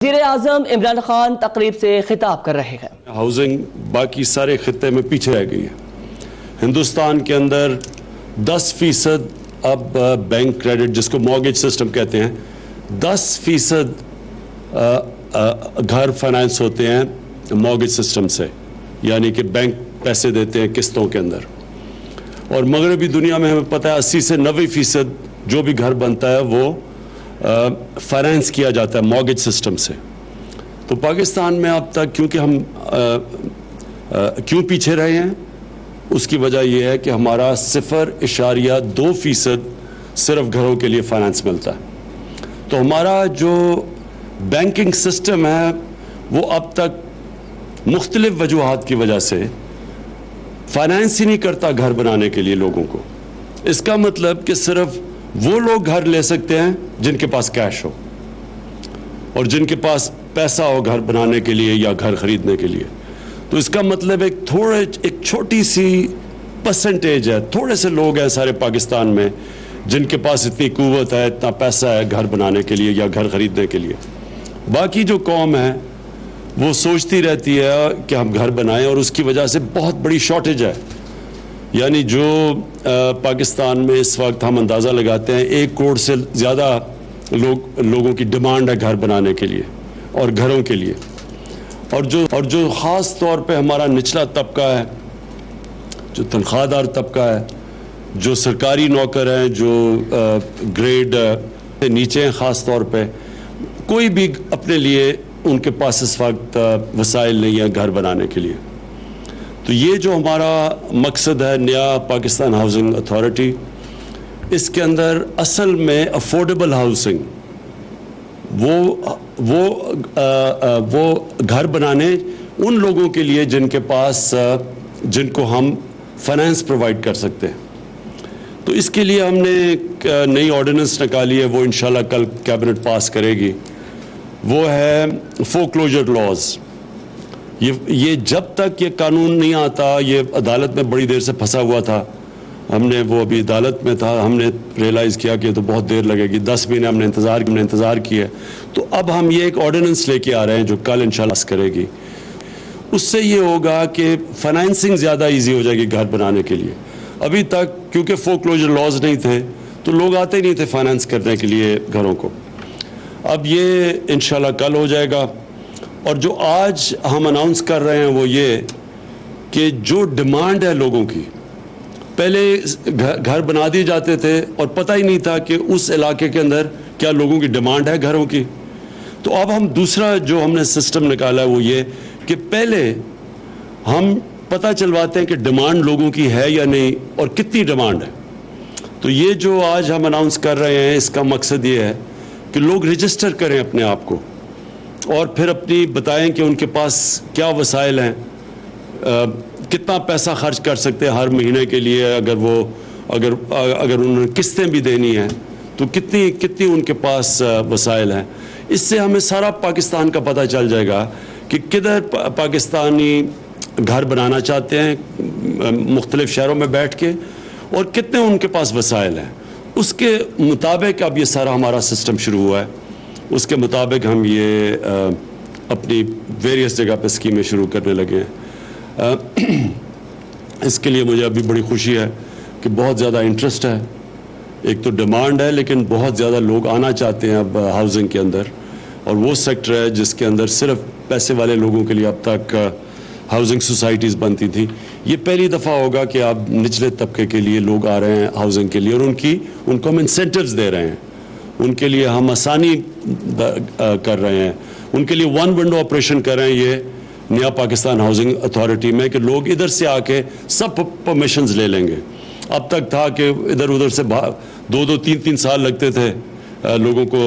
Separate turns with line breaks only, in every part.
وزیر اعظم عمران خان تقریب سے خطاب کر رہے ہیں۔
ہاؤسنگ باقی سارے خطے میں پیچھے رہ گئی ہے۔ ہندوستان کے اندر 10% اب بینک کریڈٹ جس کو مارگیج سسٹم کہتے ہیں 10% گھر فائنانس ہوتے ہیں مارگیج سسٹم سے، یعنی کہ بینک پیسے دیتے ہیں قسطوں کے اندر، اور مغربی دنیا میں ہمیں پتہ ہے 80 سے 90% جو بھی گھر بنتا ہے وہ فائنانس کیا جاتا ہے مارگیج سسٹم سے۔ تو پاکستان میں اب تک کیونکہ ہم کیوں پیچھے رہے ہیں، اس کی وجہ یہ ہے کہ ہمارا 0.2% صرف گھروں کے لیے فائنانس ملتا ہے۔ تو ہمارا جو بینکنگ سسٹم ہے وہ اب تک مختلف وجوہات کی وجہ سے فائنانس ہی نہیں کرتا گھر بنانے کے لیے لوگوں کو۔ اس کا مطلب کہ صرف وہ لوگ گھر لے سکتے ہیں جن کے پاس کیش ہو اور جن کے پاس پیسہ ہو گھر بنانے کے لیے یا گھر خریدنے کے لیے۔ تو اس کا مطلب ایک چھوٹی سی پرسنٹیج ہے، تھوڑے سے لوگ ہیں سارے پاکستان میں جن کے پاس اتنی قوت ہے، اتنا پیسہ ہے گھر بنانے کے لیے یا گھر خریدنے کے لیے۔ باقی جو قوم ہے وہ سوچتی رہتی ہے کہ ہم گھر بنائیں، اور اس کی وجہ سے بہت بڑی شارٹیج ہے۔ یعنی جو پاکستان میں اس وقت ہم اندازہ لگاتے ہیں 1 کروڑ سے زیادہ لوگوں کی ڈیمانڈ ہے گھر بنانے کے لیے اور گھروں کے لیے، اور جو خاص طور پہ ہمارا نچلا طبقہ ہے، جو تنخواہ دار طبقہ ہے، جو سرکاری نوکر ہیں، جو گریڈ نیچے ہیں، خاص طور پہ کوئی بھی اپنے لیے ان کے پاس اس وقت وسائل نہیں ہے گھر بنانے کے لیے۔ تو یہ جو ہمارا مقصد ہے نیا پاکستان ہاؤسنگ اتھارٹی، اس کے اندر اصل میں افورڈیبل ہاؤسنگ وہ گھر بنانے ان لوگوں کے لیے جن کو ہم فائنانس پرووائڈ کر سکتے ہیں۔ تو اس کے لیے ہم نے ایک نئی آرڈیننس نکالی ہے، وہ انشاءاللہ کل کیبنٹ پاس کرے گی۔ وہ ہے فورکلوجر لاز۔ یہ جب تک یہ قانون نہیں آتا، یہ عدالت میں بڑی دیر سے پھنسا ہوا تھا، ہم نے وہ ابھی عدالت میں تھا، ہم نے ریئلائز کیا کہ تو بہت دیر لگے گی، 10 مہینے ہم نے انتظار کیا ہے۔ تو اب ہم یہ ایک آرڈیننس لے کے آ رہے ہیں جو کل انشاءاللہ پاس کرے گی۔ اس سے یہ ہوگا کہ فائنینسنگ زیادہ ایزی ہو جائے گی گھر بنانے کے لیے۔ ابھی تک کیونکہ فورکلوجر لاز نہیں تھے تو لوگ آتے ہی نہیں تھے فائنینس کرنے کے لیے گھروں کو۔ اب یہ انشاءاللہ کل ہو جائے گا، اور جو آج ہم اناؤنس کر رہے ہیں وہ یہ کہ جو ڈیمانڈ ہے لوگوں کی، پہلے گھر بنا دیے جاتے تھے اور پتہ ہی نہیں تھا کہ اس علاقے کے اندر کیا لوگوں کی ڈیمانڈ ہے گھروں کی۔ تو اب ہم دوسرا جو ہم نے سسٹم نکالا ہے وہ یہ کہ پہلے ہم پتہ چلواتے ہیں کہ ڈیمانڈ لوگوں کی ہے یا نہیں اور کتنی ڈیمانڈ ہے۔ تو یہ جو آج ہم اناؤنس کر رہے ہیں اس کا مقصد یہ ہے کہ لوگ رجسٹر کریں اپنے آپ کو اور پھر اپنی بتائیں کہ ان کے پاس کیا وسائل ہیں، کتنا پیسہ خرچ کر سکتے ہیں ہر مہینے کے لیے، اگر انہوں نے قسطیں بھی دینی ہیں تو کتنی ان کے پاس وسائل ہیں۔ اس سے ہمیں سارا پاکستان کا پتہ چل جائے گا کہ کدھر پاکستانی گھر بنانا چاہتے ہیں مختلف شہروں میں بیٹھ کے، اور کتنے ان کے پاس وسائل ہیں۔ اس کے مطابق اب یہ سارا ہمارا سسٹم شروع ہوا ہے، اس کے مطابق ہم یہ اپنی ویریس جگہ پہ اسکیمیں شروع کرنے لگے ہیں۔ اس کے لیے مجھے ابھی بڑی خوشی ہے کہ بہت زیادہ انٹرسٹ ہے، ایک تو ڈیمانڈ ہے لیکن بہت زیادہ لوگ آنا چاہتے ہیں اب ہاؤسنگ کے اندر، اور وہ سیکٹر ہے جس کے اندر صرف پیسے والے لوگوں کے لیے اب تک ہاؤسنگ سوسائٹیز بنتی تھی۔ یہ پہلی دفعہ ہوگا کہ اب نچلے طبقے کے لیے لوگ آ رہے ہیں ہاؤسنگ کے لیے، اور ان کو ہم انسینٹیوز دے رہے ہیں، ان کے لیے ہم آسانی کر رہے ہیں، ان کے لیے 1 ونڈو آپریشن کر رہے ہیں یہ نیا پاکستان ہاؤسنگ اتھارٹی میں، کہ لوگ ادھر سے آ کے سب پرمیشنز لے لیں گے۔ اب تک تھا کہ ادھر ادھر سے 2-3 سال لگتے تھے لوگوں کو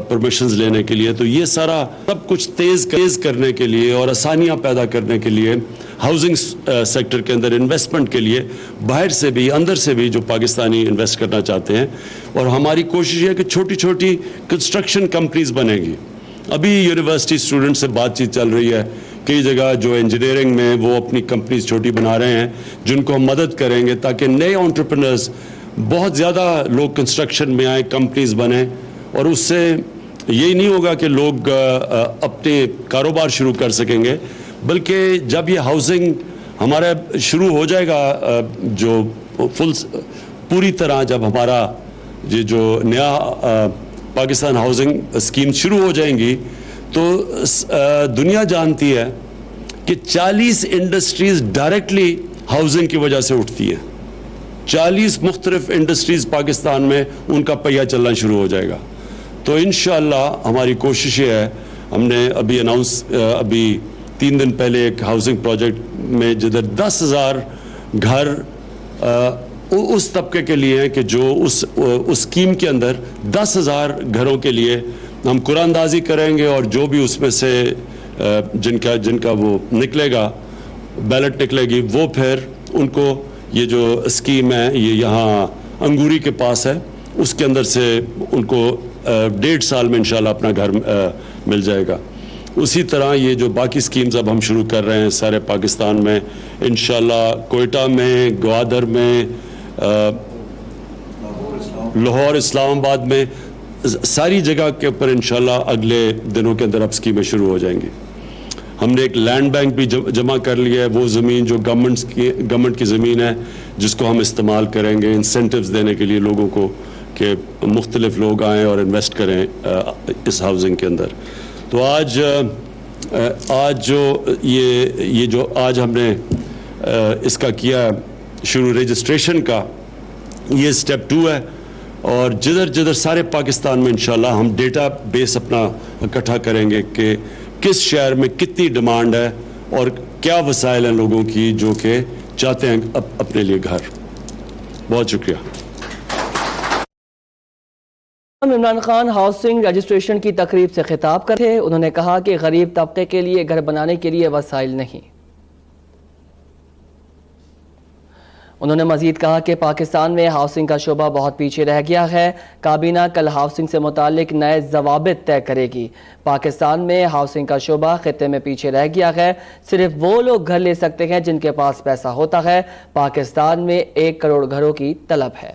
پرمیشنز لینے کے لیے۔ تو یہ سارا سب کچھ تیز کرنے کے لیے اور آسانیاں پیدا کرنے کے لیے ہاؤسنگ سیکٹر کے اندر انویسٹمنٹ کے لیے باہر سے بھی اندر سے بھی جو پاکستانی انویسٹ کرنا چاہتے ہیں، اور ہماری کوشش ہے کہ چھوٹی چھوٹی کنسٹرکشن کمپنیز بنے گی۔ ابھی یونیورسٹی اسٹوڈنٹ سے بات چیت چل رہی ہے، کئی جگہ جو انجینئرنگ میں وہ اپنی کمپنیز چھوٹی بنا رہے ہیں جن کو ہم مدد کریں گے تاکہ نئے انٹرپرینرز بہت زیادہ لوگ کنسٹرکشن میں آئیں، کمپنیز بنیں، اور اس سے یہی نہیں ہوگا کہ لوگ اپنے کاروبار شروع کر سکیں گے، بلکہ جب یہ ہاؤسنگ ہمارا شروع ہو جائے گا، جو پوری طرح جب ہمارا یہ جو نیا پاکستان ہاؤسنگ اسکیم شروع ہو جائیں گی، تو دنیا جانتی ہے کہ 40 انڈسٹریز ڈائریکٹلی ہاؤسنگ کی وجہ سے اٹھتی ہیں. 40 مختلف انڈسٹریز پاکستان میں ان کا پہیہ چلنا شروع ہو جائے گا. تو انشاءاللہ ہماری کوشش یہ ہے، ہم نے ابھی 3 دن پہلے ایک ہاؤسنگ پروجیکٹ میں جدھر 10,000 گھر اس طبقے کے لیے ہیں کہ جو اس اسکیم کے اندر 10,000 گھروں کے لیے ہم قرآن اندازی کریں گے، اور جو بھی اس میں سے جن کا وہ نکلے گا، بیلٹ نکلے گی، وہ پھر ان کو یہ جو اسکیم ہے یہ یہاں انگوری کے پاس ہے، اس کے اندر سے ان کو 1.5 سال میں انشاءاللہ اپنا گھر مل جائے گا. اسی طرح یہ جو باقی سکیمز اب ہم شروع کر رہے ہیں سارے پاکستان میں، انشاءاللہ کوئٹہ میں، گوادر میں، لاہور، اسلام آباد میں، ساری جگہ کے اوپر انشاءاللہ اگلے دنوں کے اندر اب سکیمیں شروع ہو جائیں گی. ہم نے ایک لینڈ بینک بھی جمع کر لیا ہے، وہ زمین جو گورنمنٹ کی زمین ہے جس کو ہم استعمال کریں گے انسینٹیوز دینے کے لیے لوگوں کو، کہ مختلف لوگ آئیں اور انویسٹ کریں اس ہاؤسنگ کے اندر. تو آج جو یہ جو آج ہم نے اس کا کیا شروع رجسٹریشن کا، یہ سٹیپ 2 ہے، اور جدھر سارے پاکستان میں انشاءاللہ ہم ڈیٹا بیس اپنا اکٹھا کریں گے کہ کس شہر میں کتنی ڈیمانڈ ہے اور کیا وسائل ہیں لوگوں کی جو کہ چاہتے ہیں اپنے لیے گھر. بہت شکریہ.
عمران خان ہاؤسنگ رجسٹریشن کی تقریب سے خطاب کر رہے. انہوں نے کہا کہ غریب طبقے کے لیے گھر بنانے کے لیے وسائل نہیں. انہوں نے مزید کہا کہ پاکستان میں ہاؤسنگ کا شعبہ بہت پیچھے رہ گیا ہے. کابینہ کل ہاؤسنگ سے متعلق نئے ضوابط طے کرے گی. پاکستان میں ہاؤسنگ کا شعبہ خطے میں پیچھے رہ گیا ہے. صرف وہ لوگ گھر لے سکتے ہیں جن کے پاس پیسہ ہوتا ہے. پاکستان میں 1 کروڑ گھروں کی طلب ہے.